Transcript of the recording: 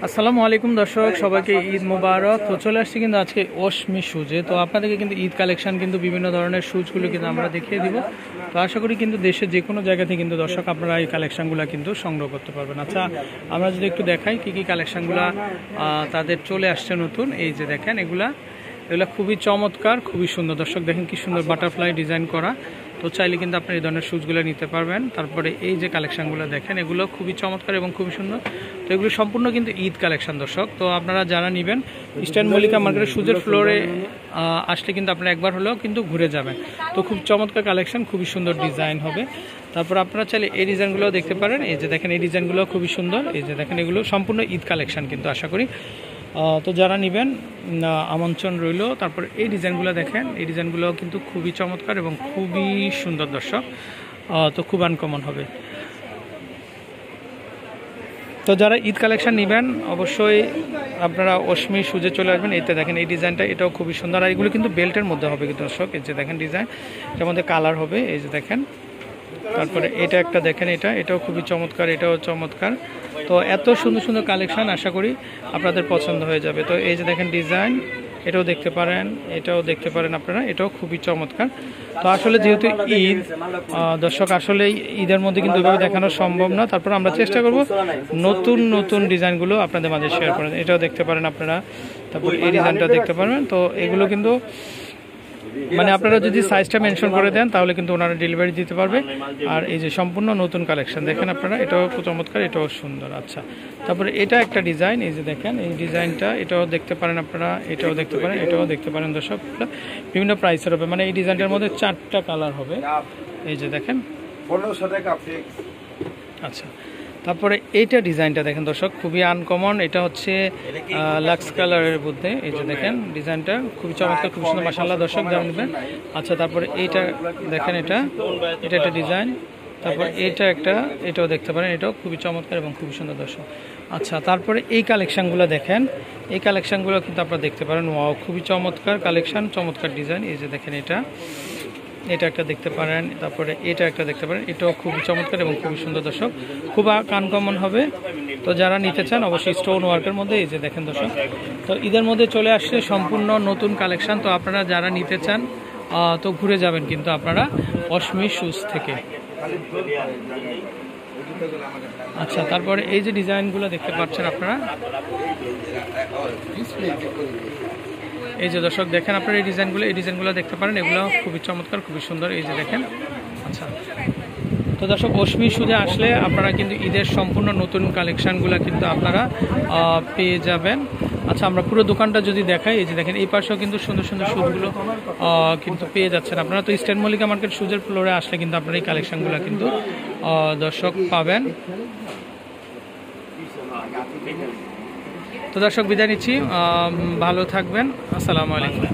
আসসালামু আলাইকুম দর্শক, সবাইকে ঈদ মোবারক। তো চলে আসছি কিন্তু আজকে অশমি শুজে। তো আপনাদেরকে কিন্তু ঈদ কালেকশন কিন্তু বিভিন্ন ধরনের শুজগুলো কিন্তু আমরা দেখিয়ে দিব। তো আশা করি কিন্তু দেশের যে কোনো জায়গাতে কিন্তু দর্শক আপনারা এই কালেকশনগুলো কিন্তু সংগ্রহ করতে পারবেন। আচ্ছা, আমরা যদি একটু দেখাই কী কী কালেকশনগুলো তাদের চলে আসছে নতুন। এই যে দেখেন, এগুলা খুবই চমৎকার, খুবই সুন্দর। দর্শক দেখেন কি সুন্দর বাটারফ্লাই ডিজাইন করা। তো চাইলে কিন্তু আপনি এই ধরনের শুজগুলো নিতে পারবেন। তারপরে এই যে কালেকশনগুলো দেখেন, এগুলো খুবই চমৎকার এবং খুবই সুন্দর। তো এগুলো সম্পূর্ণ কিন্তু ঈদ কালেকশন দর্শক। তো আপনারা যারা নেবেন ইস্টার্ন মল্লিকা মার্কেটের শুজের ফ্লোরে আসলে কিন্তু আপনারা একবার হলেও কিন্তু ঘুরে যাবেন। তো খুব চমৎকার কালেকশন, খুবই সুন্দর ডিজাইন হবে। তারপর আপনারা চাইলে এই ডিজাইনগুলোও দেখতে পারেন। এই যে দেখেন, এই ডিজাইনগুলো খুবই সুন্দর। এই যে দেখেন, এগুলো সম্পূর্ণ ঈদ কালেকশন কিন্তু আশা করি। তো যারা নেবেন আমন্ত্রণ রইল। তারপর এই ডিজাইনগুলো দেখেন, এই ডিজাইনগুলো কিন্তু খুবই চমৎকার এবং খুবই সুন্দর দর্শক। তো খুব আনকমন হবে। তো যারা ঈদ কালেকশন নেবেন অবশ্যই আপনারা অশমি শুজে চলে আসবেন। এইটা দেখেন, এই ডিজাইনটা এটাও খুবই সুন্দর। আর এগুলো কিন্তু বেল্টের মধ্যে হবে কিন্তু দর্শক। এই যে দেখেন ডিজাইন, এটার মধ্যে কালার হবে। এই যে দেখেন, তারপরে এটা একটা দেখেন, এটাও খুবই চমৎকার, এটাও চমৎকার। তো এত সুন্দর সুন্দর কালেকশন, আশা করি আপনাদের পছন্দ হয়ে যাবে। তো এই যে দেখেন ডিজাইন, এটাও দেখতে পারেন, এটাও দেখতে পারেন আপনারা, এটাও খুবই চমৎকার। তো আসলে যেহেতু ঈদ দর্শক, আসলে ঈদের মধ্যে কিন্তু এভাবে দেখানো সম্ভব না। তারপর আমরা চেষ্টা করব নতুন নতুন ডিজাইনগুলো আপনাদের মাঝে শেয়ার করেন। এটাও দেখতে পারেন আপনারা, তারপর এই ডিজাইনটা দেখতে পারবেন। তো এগুলো কিন্তু মানে আপনারা যদি সাইজটা মেনশন করে দেন তাহলে কিন্তু ওনারা ডেলিভারি দিতে পারবে। আর এই যে সম্পূর্ণ নতুন কালেকশন দেখেন আপনারা, এটাও চমৎকার, এটাও সুন্দর। আচ্ছা, তারপরে এটা একটা ডিজাইন, এই যে দেখেন এই ডিজাইনটা, এটাও দেখতে পারেন আপনারা, এটাও দেখতে পারেন, এটাও দেখতে পারেন দর্শক। বিভিন্ন প্রাইসের হবে, মানে এই ডিজাইনটার মধ্যে 4টা কালার হবে। এই যে দেখেন 1500 টাকা ফিক্স। আচ্ছা, তারপরে এইটা ডিজাইনটা দেখেন দর্শক, খুবই আনকমন। এটা হচ্ছে লাক্স কালারের মধ্যে। এই যে দেখেন ডিজাইনটা খুবই চমৎকার, খুব সুন্দর, মাশাআল্লাহ দর্শক যারা নেবেন। আচ্ছা, তারপরে এইটা দেখেন, এটা একটা ডিজাইন। তারপর এটাও দেখতে পারেন, এটাও খুবই চমৎকার এবং খুবই সুন্দর দর্শক। আচ্ছা, তারপরে এই কালেকশানগুলো দেখেন, এই কালেকশানগুলো কিন্তু আপনারা দেখতে পারেন। ওয়াও, খুবই চমৎকার কালেকশান, চমৎকার ডিজাইন। এই যে দেখেন, এটা একটা দেখতে পারেন, তারপরে এটা একটা দেখতে পারেন, এটাও খুবই চমৎকার এবং খুবই সুন্দর দর্শক, খুব আনকমন হবে। তো যারা নিতে চান অবশ্যই স্টোন ওয়ার্কের মধ্যে। এই যে দেখেন দর্শক, তো ঈদের মধ্যে চলে আসছে সম্পূর্ণ নতুন কালেকশন। তো আপনারা যারা নিতে চান তো ঘুরে যাবেন কিন্তু আপনারা অশমি শুজ থেকে। আচ্ছা, তারপরে এই যে ডিজাইনগুলো দেখতে পাচ্ছেন আপনারা, এই যে দর্শক দেখেন আপনারা এই ডিজাইনগুলো দেখতে পারেন, এগুলো খুবই চমৎকার, খুবই সুন্দর। এই যে দেখেন। আচ্ছা, তো দর্শক অশমি শুজে আসলে আপনারা কিন্তু ঈদের সম্পূর্ণ নতুন কালেকশানগুলো কিন্তু আপনারা পেয়ে যাবেন। আচ্ছা, আমরা পুরো দোকানটা যদি দেখাই, এই যে দেখেন এই পাশেও কিন্তু সুন্দর সুন্দর শুজগুলো কিন্তু পেয়ে যাচ্ছেন আপনারা। তো ইস্টার্ন মল্লিকা মার্কেট শুজের ফ্লোরে আসলে কিন্তু আপনারা এই কালেকশানগুলো কিন্তু দর্শক পাবেন। তো দর্শক বিদায় নিচ্ছি, ভালো থাকবেন, আসসালামু আলাইকুম।